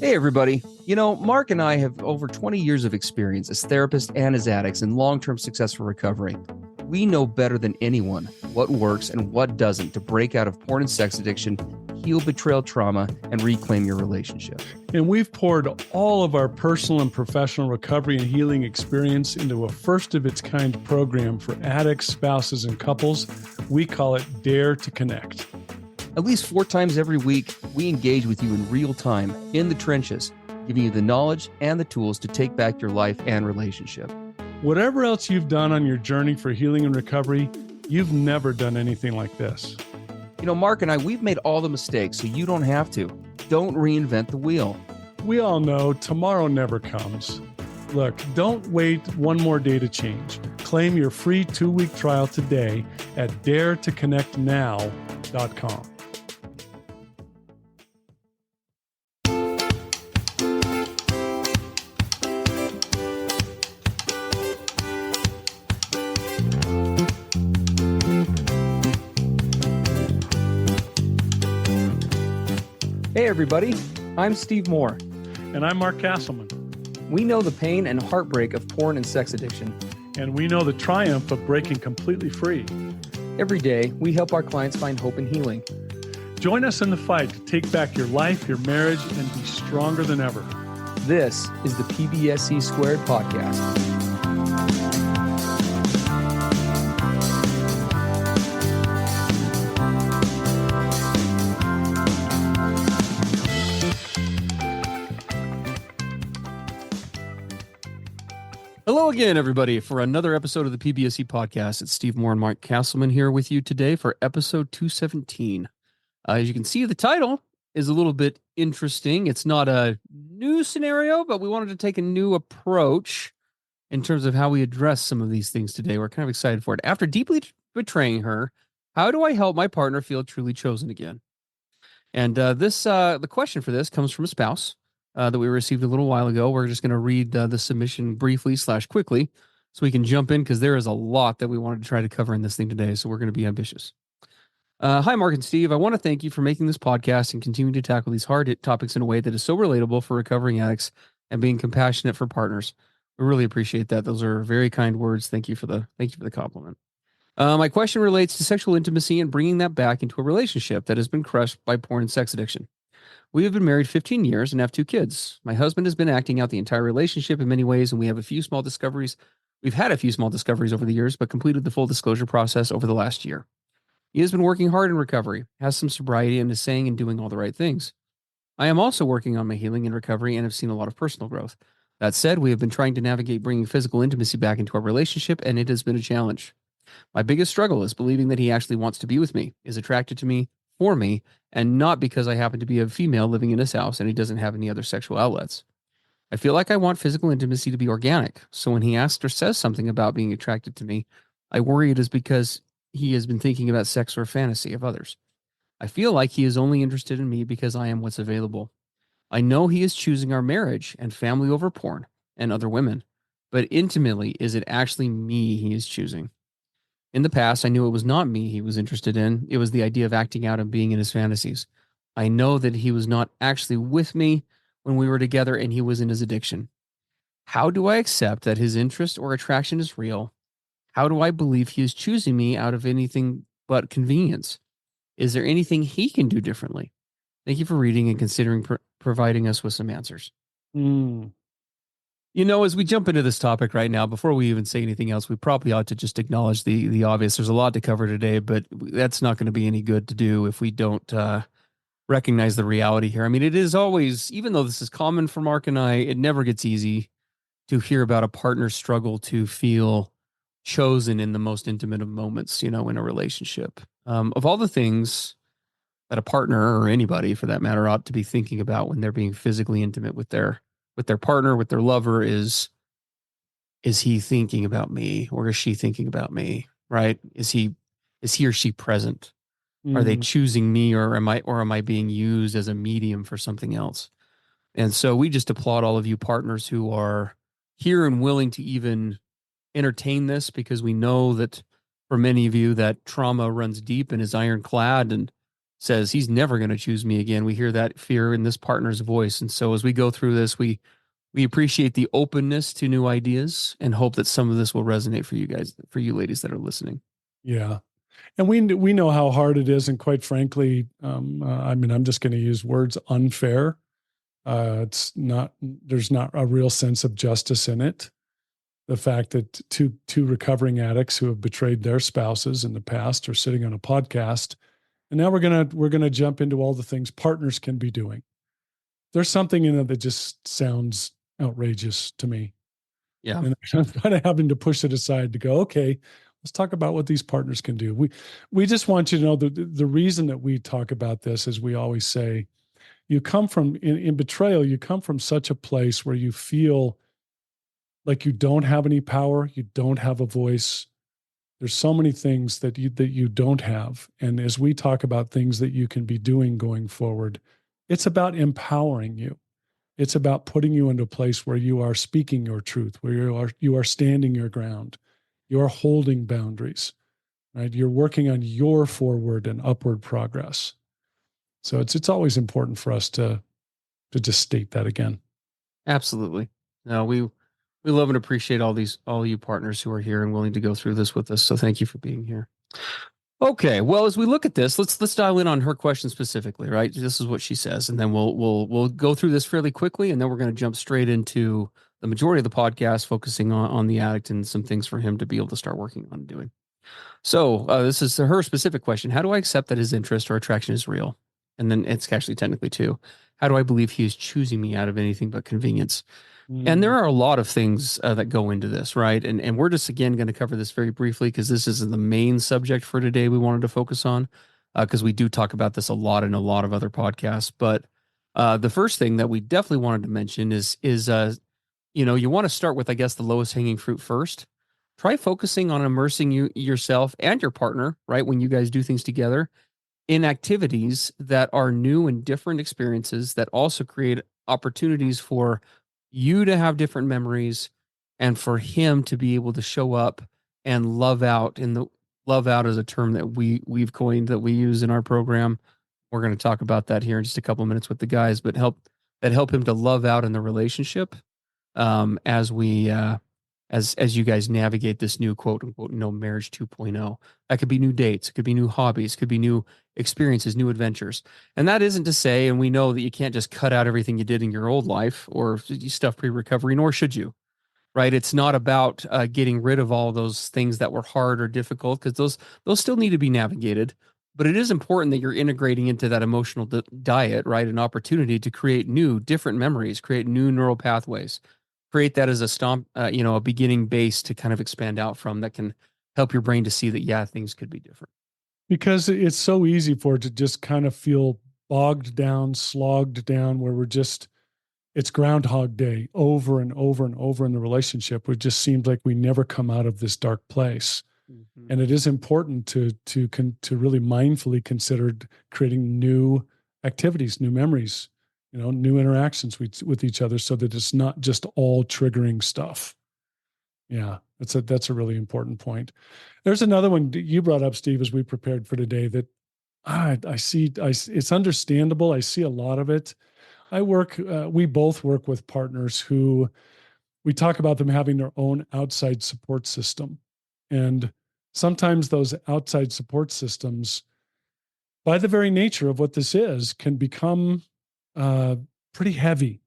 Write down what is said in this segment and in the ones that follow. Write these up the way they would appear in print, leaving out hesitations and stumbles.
Hey, everybody. Mark and I have over 20 years of experience as therapists and as addicts in long term successful recovery. We know better than anyone what works and what doesn't to break out of porn and sex addiction, heal betrayal trauma, and reclaim your relationship. And we've poured all of our personal and professional recovery and healing experience into a first of its kind program for addicts, spouses, and couples. We call it Dare to Connect. At least 4 times every week, we engage with you in real time, in the trenches, giving you the knowledge and the tools to take back your life and relationship. Whatever else you've done on your journey for healing and recovery, you've never done anything like this. Mark and I, we've made all the mistakes, so you don't have to. Don't reinvent the wheel. We all know tomorrow never comes. Look, don't wait one more day to change. Claim your free 2-week trial today at daretoconnectnow.com. Hey, everybody. I'm Steve Moore. And I'm Mark Castleman. We know the pain and heartbreak of porn and sex addiction. And we know the triumph of breaking completely free. Every day, we help our clients find hope and healing. Join us in the fight to take back your life, your marriage, and be stronger than ever. This is the PBSC Squared podcast. Hello again, everybody, for another episode of the PBSC podcast. It's Steve Moore and Mark Castleman here with you today for episode 217. As you can see, the title is a little bit interesting. It's not a new scenario, but we wanted to take a new approach in terms of how we address some of these things today. We're kind of excited for it. After deeply betraying her, how do I help my partner feel truly chosen again? And the question for this comes from a spouse that we received a little while ago. We're just going to read the submission briefly / quickly so we can jump in because there is a lot that we wanted to try to cover in this thing today. So we're going to be ambitious. Hi, Mark and Steve. I want to thank you for making this podcast and continuing to tackle these hard topics in a way that is so relatable for recovering addicts and being compassionate for partners. We really appreciate that. Those are very kind words. Thank you for the compliment. My question relates to sexual intimacy and bringing that back into a relationship that has been crushed by porn and sex addiction. We have been married 15 years and have 2 kids. My husband has been acting out the entire relationship in many ways, and we have a few small discoveries. We've had a few small discoveries over the years, but completed the full disclosure process over the last year. He has been working hard in recovery, has some sobriety, and is saying and doing all the right things. I am also working on my healing and recovery and have seen a lot of personal growth. That said, we have been trying to navigate bringing physical intimacy back into our relationship, and it has been a challenge. My biggest struggle is believing that he actually wants to be with me, is attracted to me, for me, and not because I happen to be a female living in his house and he doesn't have any other sexual outlets. I feel like I want physical intimacy to be organic, so when he asks or says something about being attracted to me, I worry it is because he has been thinking about sex or fantasy of others. I feel like he is only interested in me because I am what's available. I know he is choosing our marriage and family over porn and other women, but intimately, is it actually me he is choosing? In the past, I knew it was not me he was interested in. It was the idea of acting out and being in his fantasies. I know that he was not actually with me when we were together and he was in his addiction. How do I accept that his interest or attraction is real? How do I believe he is choosing me out of anything but convenience? Is there anything he can do differently? Thank you for reading and considering providing us with some answers. As we jump into this topic right now, before we even say anything else, we probably ought to just acknowledge the obvious. There's a lot to cover today, but that's not going to be any good to do if we don't recognize the reality here. I mean, it is always, even though this is common for Mark and I, it never gets easy to hear about a partner's struggle to feel chosen in the most intimate of moments, in a relationship. Of all the things that a partner or anybody for that matter ought to be thinking about when they're being physically intimate with their partner, with their lover, is he thinking about me or is she thinking about me, right? Is he or she present? Are they choosing me or am I being used as a medium for something else? And so we just applaud all of you partners who are here and willing to even entertain this, because we know that for many of you that trauma runs deep and is ironclad, and says he's never going to choose me again. We hear that fear in this partner's voice. And so as we go through this, we appreciate the openness to new ideas and hope that some of this will resonate for you guys, for you ladies that are listening. Yeah. And we know how hard it is. And quite frankly, I mean, I'm just going to use words unfair. It's not, there's not a real sense of justice in it. The fact that two recovering addicts who have betrayed their spouses in the past are sitting on a podcast, and now we're gonna jump into all the things partners can be doing. There's something in it that just sounds outrageous to me, Yeah, and I'm kind of having to push it aside to go, okay, let's talk about what these partners can do. We just want you to know the reason that we talk about this is we always say, you come from in betrayal, you come from such a place where you feel like you don't have any power, you don't have a voice. There's so many things that you don't have. And as we talk about things that you can be doing going forward, it's about empowering you. It's about putting you into a place where you are speaking your truth, where you are standing your ground. You're holding boundaries, right? You're working on your forward and upward progress. So it's always important for us to just state that again. absolutely. No, we love and appreciate all you partners who are here and willing to go through this with us. So thank you for being here. Okay, well, as we look at this, let's dial in on her question specifically, right? This is what she says, and then we'll go through this fairly quickly, and then we're going to jump straight into the majority of the podcast, focusing on the addict and some things for him to be able to start working on doing. So this is her specific question: how do I accept that his interest or attraction is real? And then it's actually technically two. How do I believe he is choosing me out of anything but convenience? And there are a lot of things that go into this, right? And we're just again going to cover this very briefly because this isn't the main subject for today. We wanted to focus on because we do talk about this a lot in a lot of other podcasts. But the first thing that we definitely wanted to mention is you want to start with, I guess, the lowest hanging fruit first. Try focusing on immersing yourself and your partner, right? When you guys do things together in activities that are new and different experiences that also create opportunities for you to have different memories and for him to be able to show up and love out. In the love out is a term that we've coined that we use in our program. We're going to talk about that here in just a couple of minutes with the guys, but help him to love out in the relationship as we as you guys navigate this new quote unquote marriage 2.0. That could be new dates, it could be new hobbies, could be new experiences, new adventures. And that isn't to say, and we know that you can't just cut out everything you did in your old life or stuff pre-recovery, nor should you, right? It's not about getting rid of all those things that were hard or difficult because those still need to be navigated. But it is important that you're integrating into that emotional diet, right? An opportunity to create new, different memories, create new neural pathways, create that as a beginning base to kind of expand out from that can help your brain to see that, yeah, things could be different. Because it's so easy for it to just kind of feel bogged down, slogged down, where it's Groundhog Day over and over and over in the relationship. It just seems like we never come out of this dark place. Mm-hmm. And it is important to really mindfully consider creating new activities, new memories, new interactions with each other, so that it's not just all triggering stuff. Yeah, that's a really important point. There's another one you brought up, Steve, as we prepared for today that I see. It's understandable. I see a lot of it. We both work with partners who we talk about them having their own outside support system. And sometimes those outside support systems, by the very nature of what this is, can become pretty heavy.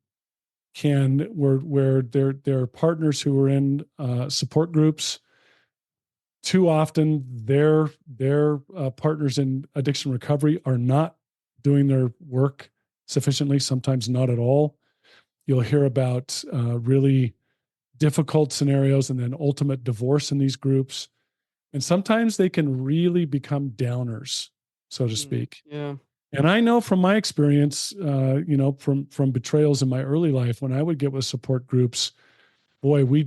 Where there are partners who are in support groups. Too often, their partners in addiction recovery are not doing their work sufficiently. Sometimes not at all. You'll hear about really difficult scenarios and then ultimate divorce in these groups, and sometimes they can really become downers, so to speak. Yeah. And I know from my experience, from betrayals in my early life, when I would get with support groups, boy, we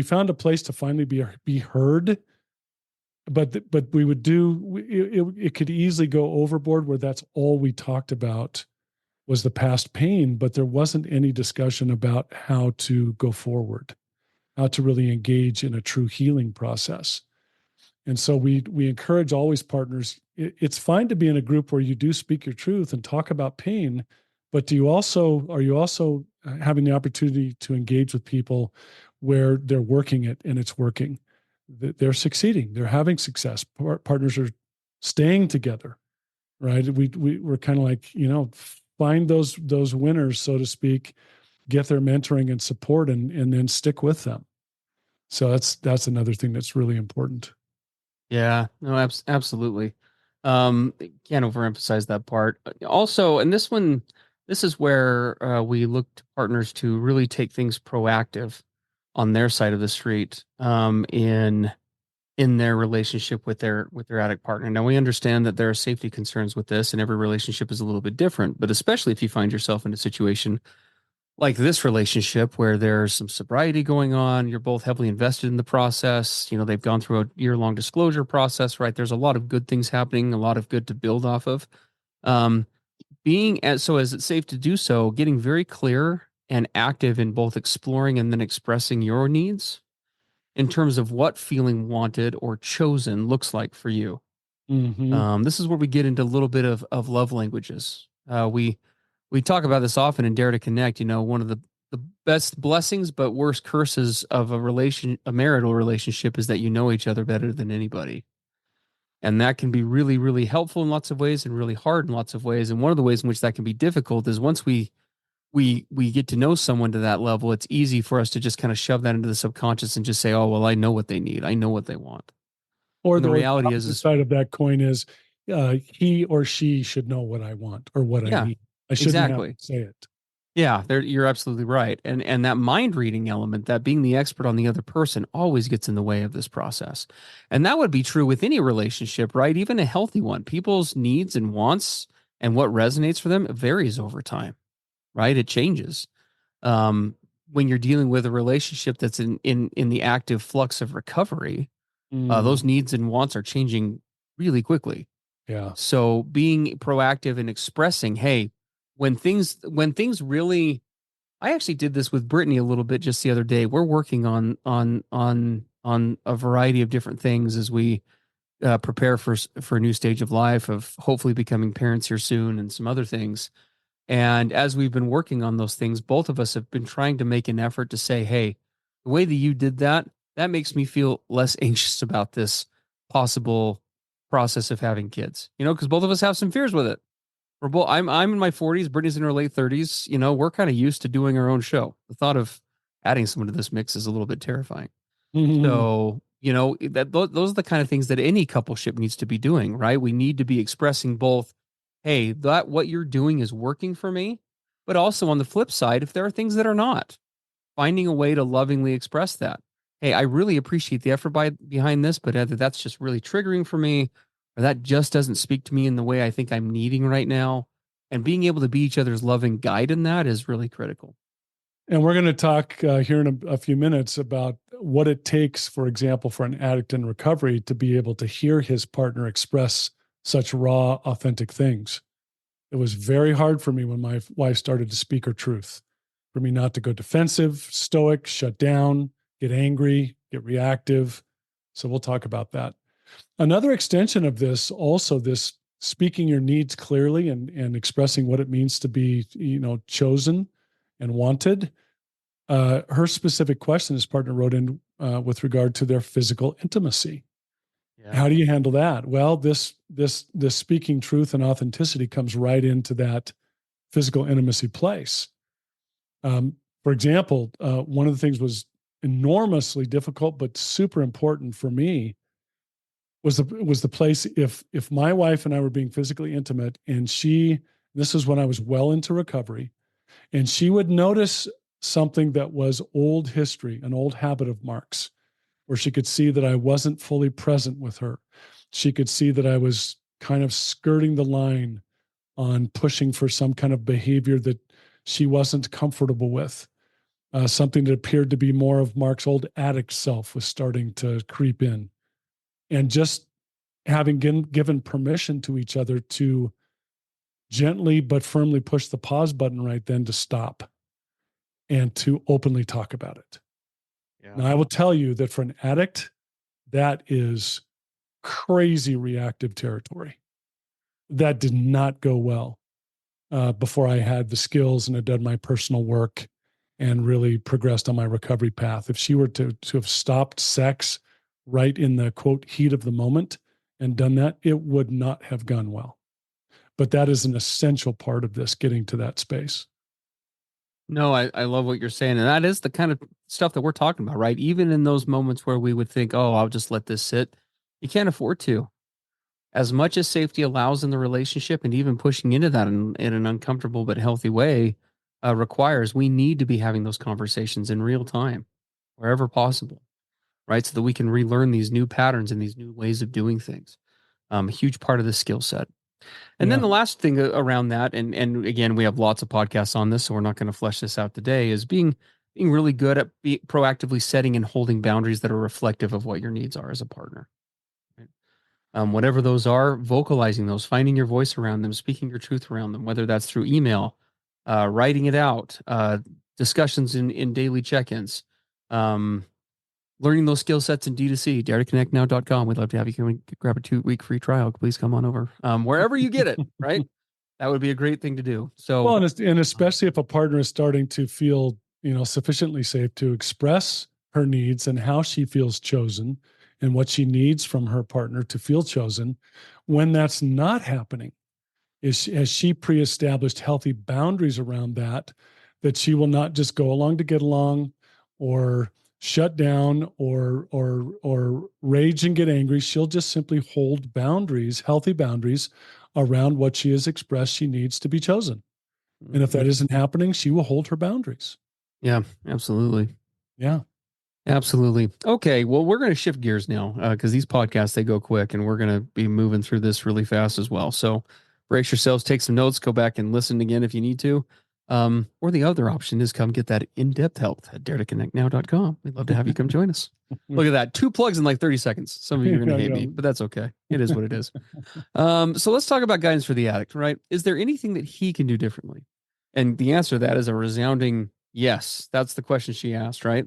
found a place to finally be heard. But we would it could easily go overboard where that's all we talked about was the past pain, but there wasn't any discussion about how to go forward, how to really engage in a true healing process. And so we encourage always partners, it's fine to be in a group where you do speak your truth and talk about pain, but are you also having the opportunity to engage with people where they're working it and it's working? They're succeeding, they're having success. Partners are staying together, right? We're kind of like, find those winners, so to speak, get their mentoring and support, and then stick with them. So that's another thing that's really important. Yeah, no, absolutely. Can't overemphasize that part. Also, and this one, this is where we look to partners to really take things proactive on their side of the street, in their relationship with their addict partner. Now, we understand that there are safety concerns with this, and every relationship is a little bit different. But especially if you find yourself in a situation like this relationship where there's some sobriety going on, you're both heavily invested in the process. They've gone through a year-long disclosure process, right? There's a lot of good things happening, a lot of good to build off of. Um, being as so as it's safe to do so, getting very clear and active in both exploring and then expressing your needs in terms of what feeling wanted or chosen looks like for you. Mm-hmm. This is where we get into a little bit of love languages. We talk about this often in Dare to Connect. One of the best blessings but worst curses of a marital relationship is that you know each other better than anybody. And that can be really, really helpful in lots of ways and really hard in lots of ways. And one of the ways in which that can be difficult is once we get to know someone to that level, it's easy for us to just kind of shove that into the subconscious and just say, "Oh, well, I know what they need. I know what they want." Or And the the reality opposite is side of that coin is he or she should know what I want or what I yeah, need. I shouldn't have to exactly. say it. Yeah, you're absolutely right. And that mind reading element, that being the expert on the other person always gets in the way of this process. And that would be true with any relationship, right? Even a healthy one. People's needs and wants and what resonates for them varies over time, right? It changes. Um, when you're dealing with a relationship that's in the active flux of recovery, Mm, those needs and wants are changing really quickly. yeah. So being proactive and expressing, hey, when things really, I actually did this with Brittany a little bit just the other day. We're working on a variety of different things as we prepare for a new stage of life of hopefully becoming parents here soon and some other things. And as we've been working on those things, both of us have been trying to make an effort to say, hey, the way that you did that, that makes me feel less anxious about this possible process of having kids. Because both of us have some fears with it. We're both I'm in my 40s, Brittany's in her late 30s. We're kind of used to doing our own show. The thought of adding someone to this mix is a little bit terrifying. Mhm. So, those are the kind of things that any coupleship needs to be doing, right? We need to be expressing both, hey, that what you're doing is working for me, but also on the flip side, if there are things that are not, finding a way to lovingly express that. Hey, I really appreciate the effort behind this, but either that's just really triggering for me, or that just doesn't speak to me in the way I think I'm needing right now. And being able to be each other's loving guide in that is really critical. And we're going to talk here in a few minutes about what it takes, for example, for an addict in recovery to be able to hear his partner express such raw, authentic things. It was very hard for me when my wife started to speak her truth, for me not to go defensive, stoic, shut down, get angry, get reactive. So we'll talk about that. Another extension of this, also this speaking your needs clearly and expressing what it means to be, chosen and wanted. Her specific question, his partner wrote in with regard to their physical intimacy. Yeah. How do you handle that? Well, this speaking truth and authenticity comes right into that physical intimacy place. Um, for example, one of the things was enormously difficult but super important for me was the place if my wife and I were being physically intimate and this is when I was well into recovery, and she would notice something that was old history, an old habit of Mark's, where she could see that I wasn't fully present with her. She could see that I was kind of skirting the line on pushing for some kind of behavior that she wasn't comfortable with. Something that appeared to be more of Mark's old addict self was starting to creep in. And just having given permission to each other to gently but firmly push the pause button right then to stop and to openly talk about it. Yeah. Now, I will tell you that for an addict, that is crazy reactive territory. that did not go well before I had the skills and had done my personal work and really progressed on my recovery path. If she were to have stopped sex right in the quote heat of the moment and done that, it would not have gone well. But that is an essential part of this, getting to that space. No, I love what you're saying. And that is the kind of stuff that we're talking about, right? Even in those moments where we would think, oh, I'll just let this sit, you can't afford to. As much as safety allows in the relationship, and even pushing into that in an uncomfortable but healthy way requires, we need to be having those conversations in real time, wherever possible, right? So that we can relearn these new patterns and these new ways of doing things. A huge part of the skill set. And then Yeah. the last thing around that, and again, we have lots of podcasts on this, so we're not going to flesh this out today, is being really good at proactively setting and holding boundaries that are reflective of what your needs are as a partner. Right? Whatever those are, vocalizing those, finding your voice around them, speaking your truth around them, whether that's through email, writing it out, discussions in daily check-ins, um, learning those skill sets in D2C, daretoconnectnow.com. We'd love to have you come and grab a 2-week free trial. Please come on over. Wherever you get it, right? That would be a great thing to do. Well, So, and especially if a partner is starting to feel, sufficiently safe to express her needs and how she feels chosen and what she needs from her partner to feel chosen, when that's not happening, has she pre-established healthy boundaries around that, that she will not just go along to get along or shut down or rage and get angry. She'll just simply hold boundaries, healthy boundaries around what she has expressed she needs to be chosen. And if that mhm. isn't happening, she will hold her boundaries. Yeah, absolutely. Yeah. Absolutely. Okay, well, we're going to shift gears now because these podcasts they go quick, and we're going to be moving through this really fast as well. So brace yourselves, take some notes, go back and listen again if you need to. Or the other option is come get that in-depth help at daretoconnectnow.com. We'd love to have you come join us. Look at that. 2 plugs in like 30 seconds. Some of you are going to Yeah, hate yeah. me, but that's okay. It is what it is. So let's talk about guidance for the addict, right? Is there anything that he can do differently? And the answer to that is a resounding yes. That's the question she asked, right?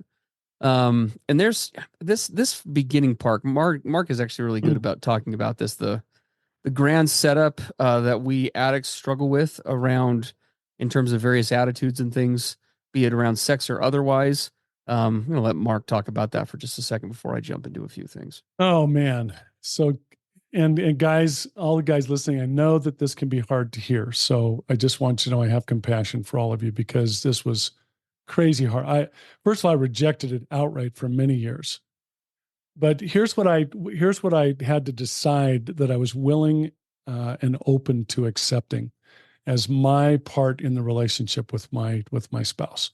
And there's this beginning part. Mark is actually really good about talking about this. The grand setup that we addicts struggle with around in terms of various attitudes and things, be it around sex or otherwise. I'm gonna let Mark talk about that for just a second before I jump into a few things. Oh man. So and guys, all the guys listening, I know that this can be hard to hear. So I just want you to know I have compassion for all of you because this was crazy hard. I first of all I rejected it outright for many years. But here's what I had to decide that I was willing and open to accepting as my part in the relationship with my spouse.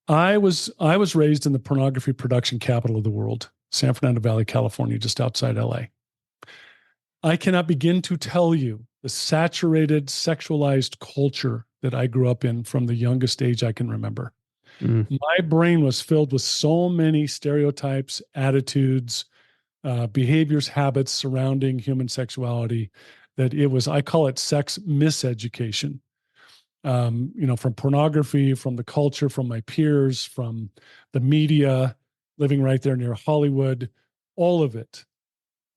I was raised in the pornography production capital of the world, San Fernando Valley, California, just outside LA. I cannot begin to tell you the saturated, sexualized culture that I grew up in from the youngest age I can remember. Mm, My brain was filled with so many stereotypes, attitudes, behaviors, habits surrounding human sexuality that I call it sex miseducation. From pornography, from the culture, from my peers, from the media, living right there near Hollywood, all of it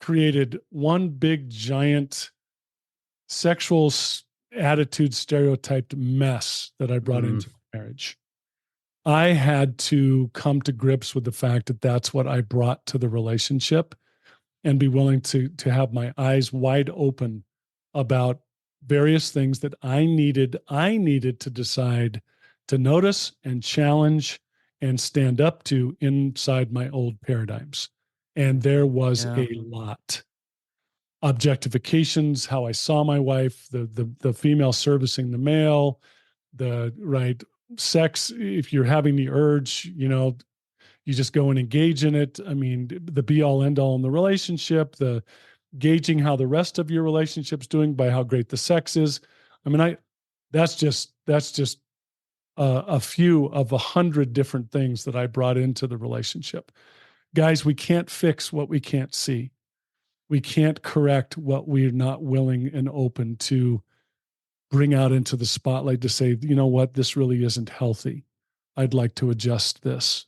created one big giant sexual attitude stereotyped mess that I brought mm, into my marriage. I had to come to grips with the fact that that's what I brought to the relationship and be willing to have my eyes wide open about various things that I needed to decide to notice and challenge and stand up to inside my old paradigms. And there was yeah. a lot. Objectifications, how I saw my wife, the female servicing the male, the right sex, if you're having the urge, you just go and engage in it. I mean, the be all end all in the relationship, the gauging how the rest of your relationship's doing by how great the sex is. I mean, that's just a few of 100 different things that I brought into the relationship. Guys, we can't fix what we can't see. We can't correct what we're not willing and open to bring out into the spotlight to say, you know what, this really isn't healthy. I'd like to adjust this.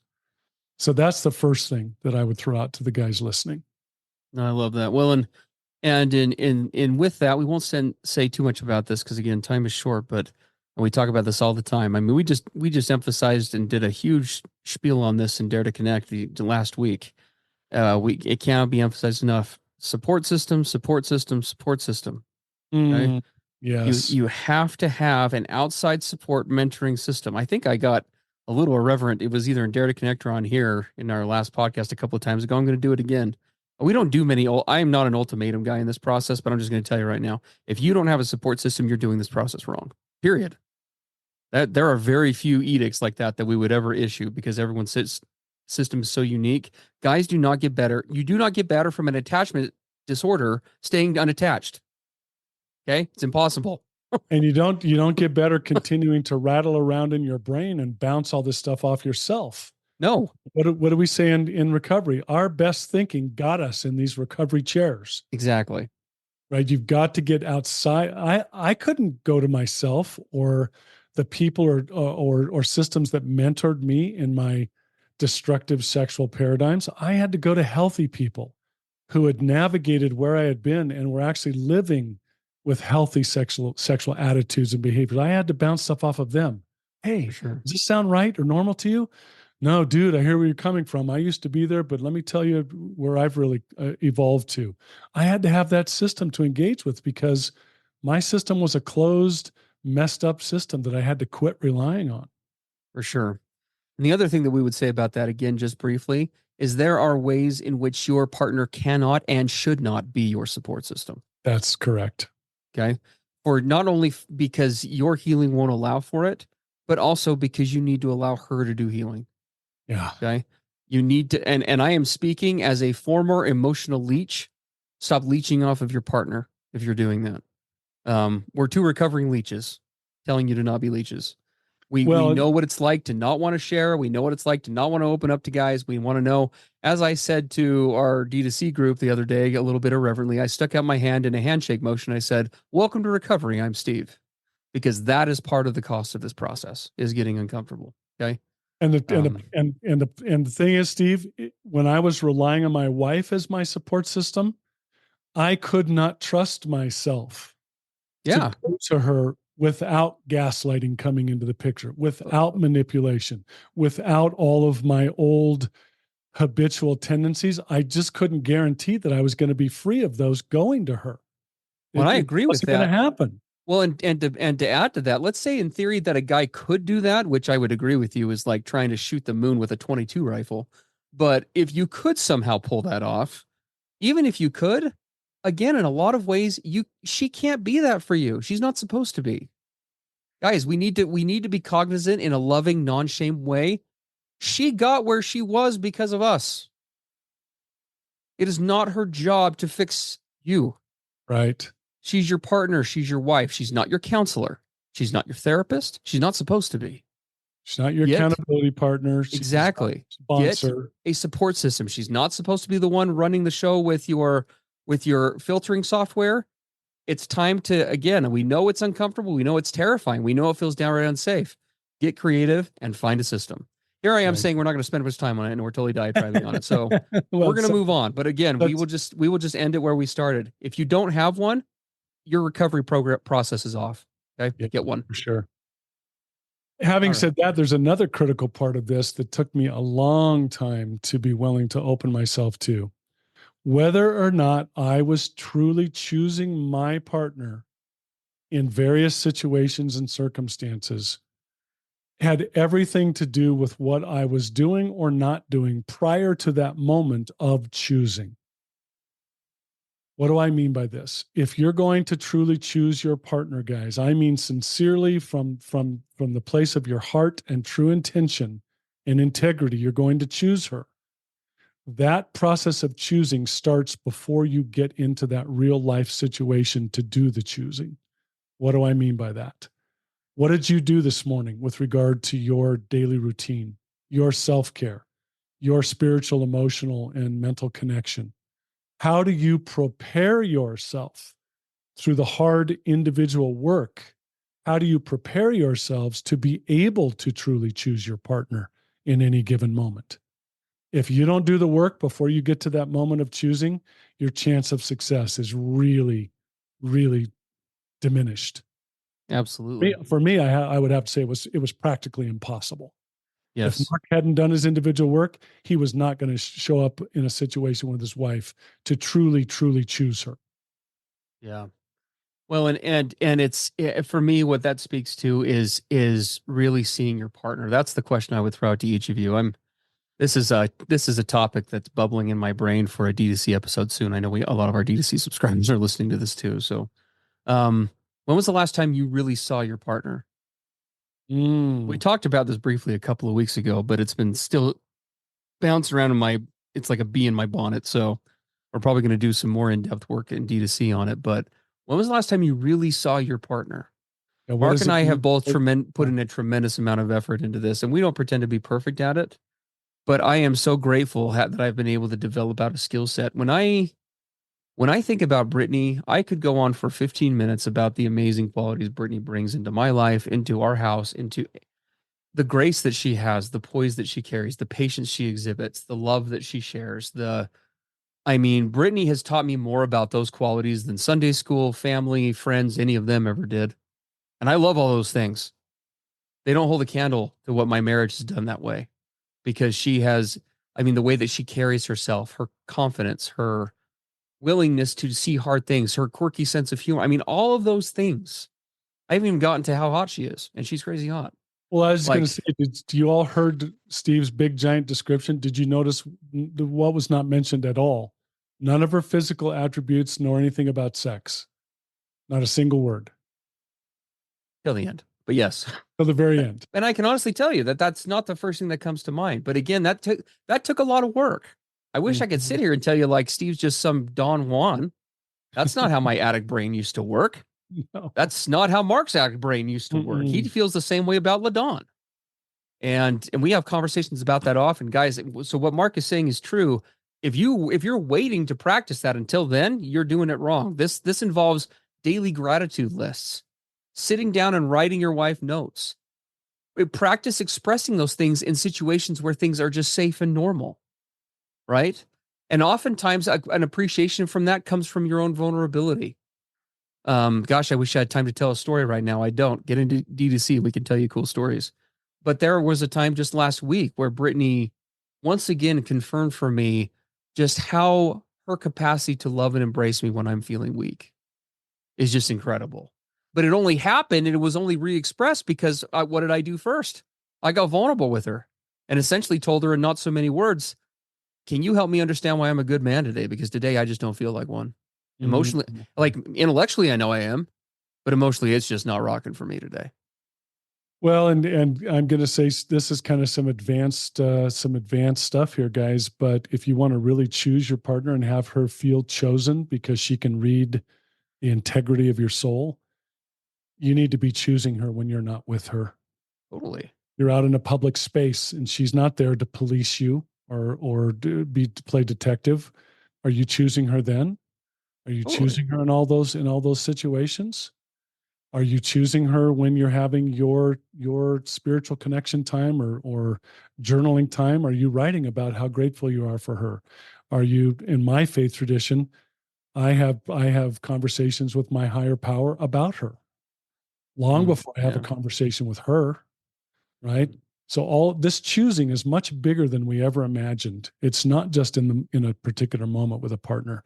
So that's the first thing that I would throw out to the guys listening. No, I love that. Well, and And in with that, we won't say too much about this because again, time is short. But and we talk about this all the time. I mean, we just emphasized and did a huge spiel on this in Dare to Connect the last week. We it cannot be emphasized enough. Support system, support system, support system. Okay, Mm, yes. you have to have an outside support mentoring system. I think I got a little irreverent. It was either in Dare to Connect or on here in our last podcast a couple of times ago. I'm going to do it again. We don't do many. I am not an ultimatum guy in this process, but I'm just going to tell you right now: if you don't have a support system, you're doing this process wrong. Period. That there are very few edicts like that we would ever issue because everyone's system is so unique. Guys do not get better. You do not get better from an attachment disorder staying unattached. Okay, it's impossible. And you don't get better continuing to rattle around in your brain and bounce all this stuff off yourself. No, What do we say in recovery? Our best thinking got us in these recovery chairs, exactly. right? You've got to get outside. I couldn't go to myself or the people or systems that mentored me in my destructive sexual paradigms. I had to go to healthy people who had navigated where I had been and were actually living with healthy sexual attitudes and behaviors. I had to bounce stuff off of them. For Hey, sure. does this sound right or normal to you? No, dude, I hear where you're coming from. I used to be there, but let me tell you where I've really evolved to. I had to have that system to engage with because my system was a closed, messed up system that I had to quit relying on. For sure. And the other thing that we would say about that, again, just briefly, is there are ways in which your partner cannot and should not be your support system. That's correct. Okay. For not only because your healing won't allow for it, but also because you need to allow her to do healing. Yeah. Okay. You need to, and I am speaking as a former emotional leech. Stop leeching off of your partner if you're doing that. We're two recovering leeches telling you to not be leeches. We Well, know what it's like to not want to share. We know what it's like to not want to open up to guys. We want to know, as I said to our D2C group the other day, a little bit irreverently, I stuck out my hand in a handshake motion. I said, "Welcome to recovery. I'm Steve," because that is part of the cost of this process is getting uncomfortable. Okay. and the and the Um, and the thing is, Steve, when I was relying on my wife as my support system, I could not trust myself to yeah. go to her without gaslighting coming into the picture, without manipulation, without all of my old habitual tendencies. I just couldn't guarantee that I was going to be free of those going to her. Well, I It agree with wasn't going to that. happen. Well, and to add to that, let's say in theory that a guy could do that, which I would agree with you is like trying to shoot the moon with a 22 rifle. But if you could somehow pull that off, even if you could, again, in a lot of ways, she can't be that for you. She's not supposed to be. Guys, we need to be cognizant in a loving, non-shame way. She got where she was because of us. It is not her job to fix you. Right. She's your partner. She's your wife. She's not your counselor. She's not your therapist. She's not supposed to be. She's not your Get accountability partner. She's not exactly. a Get sponsor. a support system. She's not supposed to be the one running the show with your filtering software. It's time to, again, we know it's uncomfortable. We know it's terrifying. We know it feels downright unsafe. Get creative and find a system. Here I am Right. saying we're not going to spend much time on it and we're totally diatribing on it. So we're Well, going to move on. But again, we that's will just end it where we started. If you don't have one, your recovery program process is off. Okay. yeah, Get one. for sure. All Having right. said that, there's another critical part of this that took me a long time to be willing to open myself to. Whether or not I was truly choosing my partner in various situations and circumstances had everything to do with what I was doing or not doing prior to that moment of choosing. What do I mean by this? If you're going to truly choose your partner, guys, I mean sincerely from the place of your heart and true intention and integrity, you're going to choose her. That process of choosing starts before you get into that real life situation to do the choosing. What do I mean by that? What did you do this morning with regard to your daily routine, your self-care, your spiritual, emotional, and mental connection? How do you prepare yourself through the hard individual work? How do you prepare yourselves to be able to truly choose your partner in any given moment? If you don't do the work before you get to that moment of choosing, your chance of success is really, really diminished. Absolutely. For me, I would have to say it was practically impossible. If Yes. Mark hadn't done his individual work, he was not going to show up in a situation with his wife to truly, truly choose her. Yeah. Well, and it's for me, what that speaks to is really seeing your partner. That's the question I would throw out to each of you. This is a topic that's bubbling in my brain for a D2C episode soon. I know a lot of our D2C subscribers are listening to this too. So, um, when was the last time you really saw your partner? We Mm. talked about this briefly a couple of weeks ago, but it's been still bouncing around in my. It's like a bee in my bonnet. So, we're probably going to do some more in-depth work in D2C on it. But when was the last time you really saw your partner? And what Mark does and it I have mean? both put in a tremendous amount of effort into this, and we don't pretend to be perfect at it. But I am so grateful that I've been able to develop out a skill set. When I think about Brittany, I could go on for 15 minutes about the amazing qualities Brittany brings into my life, into our house, into the grace that she has, the poise that she carries, the patience she exhibits, the love that she shares. I mean, Brittany has taught me more about those qualities than Sunday school, family, friends, any of them ever did. And I love all those things. They don't hold a candle to what my marriage has done that way because she has, I mean, the way that she carries herself, her confidence, her willingness to see hard things, her quirky sense of humor. I mean, all of those things. I haven't even gotten to how hot she is, and she's crazy hot. Well, I was just going to Like, say, you all heard Steve's big giant description? Did you notice what was not mentioned at all? None of her physical attributes, nor anything about sex. Not a single word till the end. But yes. till the very end. And I can honestly tell you that that's not the first thing that comes to mind. But again, that took a lot of work. I wish I could Mhm. sit here and tell you like Steve's just some Don Juan. That's not how my addict brain used to work. No. That's not how Mark's addict brain used to work. He Mm-mm. feels the same way about LaDon. And we have conversations about that often, guys. So what Mark is saying is true. If you're waiting to practice that until then, you're doing it wrong. This involves daily gratitude lists, sitting down and writing your wife notes. Practice expressing those things in situations where things are just safe and normal, right? And oftentimes, an appreciation from that comes from your own vulnerability. Gosh, I wish I had time to tell a story right now. I don't. Get into D2C. We can tell you cool stories. But there was a time just last week where Brittany once again confirmed for me just how her capacity to love and embrace me when I'm feeling weak is just incredible. But it only happened and it was only re-expressed because what did I do first? I got vulnerable with her and essentially told her in not so many words, can you help me understand why I'm a good man today? Because today I just don't feel like one. Emotionally, Mhm. like intellectually, I know I am, but emotionally, it's just not rocking for me today. Well, and I'm going to say this is kind of some advanced stuff here, guys. But if you want to really choose your partner and have her feel chosen because she can read the integrity of your soul, you need to be choosing her when you're not with her. Totally. You're out in a public space and she's not there to police you or to play detective. Are you choosing her then? Are you Totally. choosing her in all those situations? Are you choosing her when you're having your spiritual connection time or journaling time? Are you writing about how grateful you are for her? Are you in my faith tradition? I have conversations with my higher power about her long before I have a Yeah. conversation with her, right? So all this choosing is much bigger than we ever imagined. It's not just in a particular moment with a partner.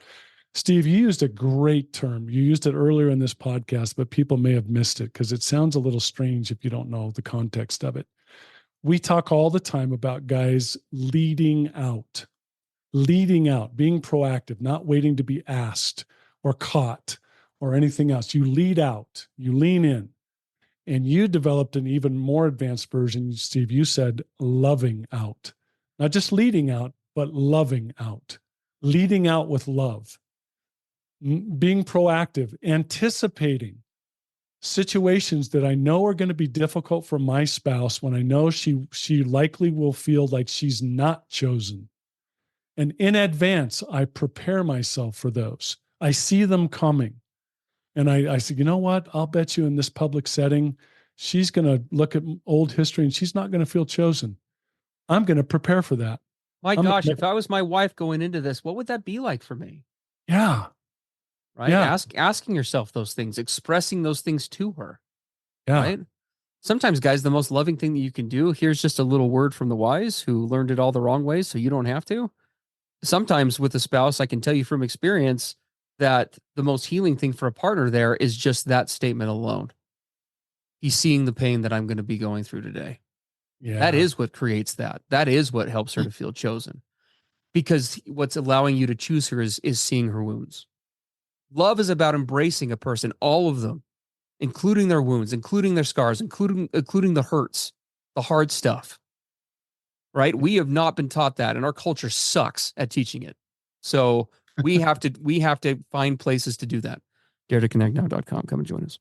Steve, you used a great term. You used it earlier in this podcast, but people may have missed it because it sounds a little strange if you don't know the context of it. We talk all the time about guys leading out, being proactive, not waiting to be asked or caught or anything else. You lead out, you lean in, and you developed an even more advanced version, Steve. You said loving out, not just leading out, but loving out, leading out with love, being proactive, anticipating situations that I know are going to be difficult for my spouse when I know she likely will feel like she's not chosen. And in advance, I prepare myself for those. I see them coming. And I say, you know what? I'll bet you in this public setting, she's going to look at old history and she's not going to feel chosen. I'm going to prepare for that. My gosh, if I was my wife going into this, what would that be like for me? Yeah. Right? Yeah. Asking yourself those things, expressing those things to her, Yeah. right? Sometimes, guys, the most loving thing that you can do, here's just a little word from the wise who learned it all the wrong way, so you don't have to. Sometimes with a spouse, I can tell you from experience that the most healing thing for a partner there is just that statement alone. He's seeing the pain that I'm going to be going through today. That Yeah. is what creates that. That is what helps her to feel chosen. Because what's allowing you to choose her is seeing her wounds. Love is about embracing a person, all of them, including their wounds, including their scars, including the hurts, the hard stuff. Right? We have not been taught that, and our culture sucks at teaching it. So we have to find places to do that. DareToConnectNow.com. Come and join us.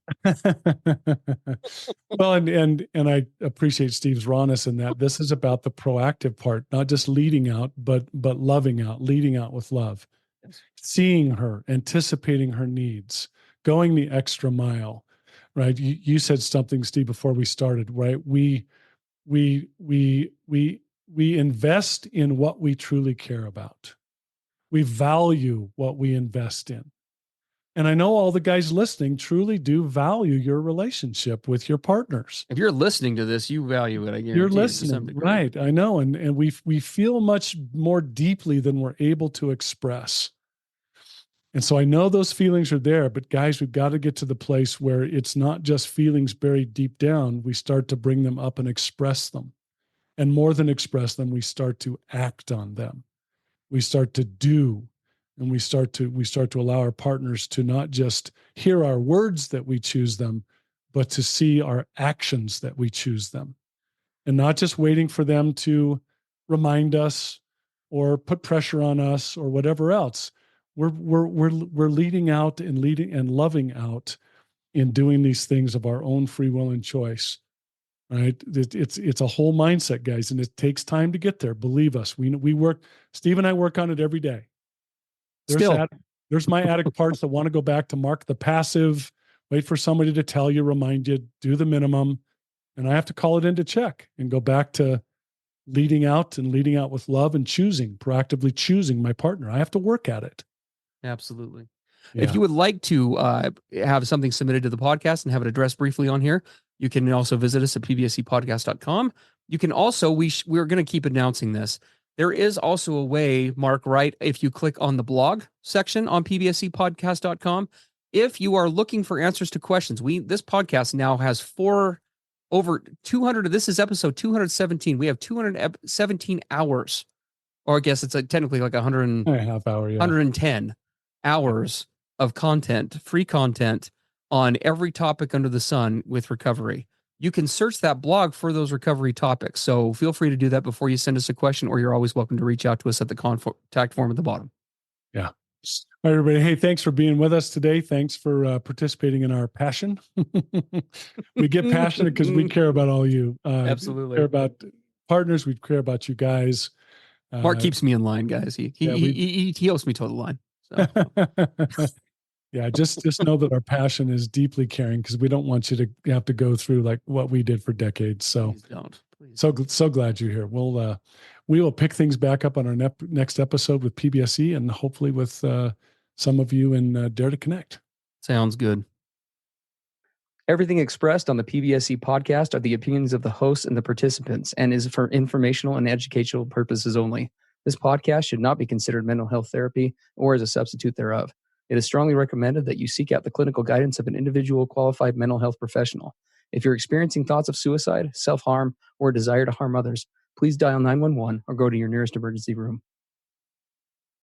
Well, and I appreciate Steve's rawness in that. This is about the proactive part, not just leading out, but loving out, leading out with love, Yes. seeing her, anticipating her needs, going the extra mile. Right? You said something, Steve, before we started. Right? We invest in what we truly care about. We value what we invest in. And I know all the guys listening truly do value your relationship with your partners. If you're listening to this, you value it, I guarantee. You're you, to some listening, degree. right? I know, and we feel much more deeply than we're able to express. And so I know those feelings are there, but guys, we've got to get to the place where it's not just feelings buried deep down. We start to bring them up and express them. And more than express them, we start to act on them. We start to do, and we start to allow our partners to not just hear our words that we choose them, but to see our actions that we choose them, and not just waiting for them to remind us or put pressure on us or whatever else. We're leading out and leading and loving out in doing these things of our own free will and choice. Right? It's a whole mindset, guys, and it takes time to get there. Believe us. We work. Steve and I work on it every day. There's my addict parts that want to go back to mark the passive, wait for somebody to tell you, remind you, do the minimum, and I have to call it into check and go back to leading out with love and proactively choosing my partner. I have to work at it. Absolutely. Yeah. If you would like to have something submitted to the podcast and have it addressed briefly on here, you can also visit us at pbscpodcast.com. You can also, we're going to keep announcing this. There is also a way, Mark, right? If you click on the blog section on pbscpodcast.com, if you are looking for answers to questions, this podcast now has over 200. This is episode 217. We have 217 hours, or I guess it's technically like 100 a half hour, 110 hours of content, free content on every topic under the sun with recovery. You can search that blog for those recovery topics. So feel free to do that before you send us a question, or you're always welcome to reach out to us at the contact form at the bottom. Yeah. All right, everybody. Hey, thanks for being with us today. Thanks for participating in our passion. We get passionate because we care about all you. Absolutely. We care about partners. We care about you guys. Mark keeps me in line, guys. He helps me toe the line. So. Yeah, just know that our passion is deeply caring, because we don't want you to have to go through like what we did for decades. So please don't. Please. So glad you're here. We will pick things back up on our next episode with PBSE, and hopefully with some of you in Dare to Connect. Sounds good. Everything expressed on the PBSE podcast are the opinions of the hosts and the participants, and is for informational and educational purposes only. This podcast should not be considered mental health therapy or as a substitute thereof. It is strongly recommended that you seek out the clinical guidance of an individual qualified mental health professional. If you're experiencing thoughts of suicide, self-harm, or a desire to harm others, please dial 911 or go to your nearest emergency room.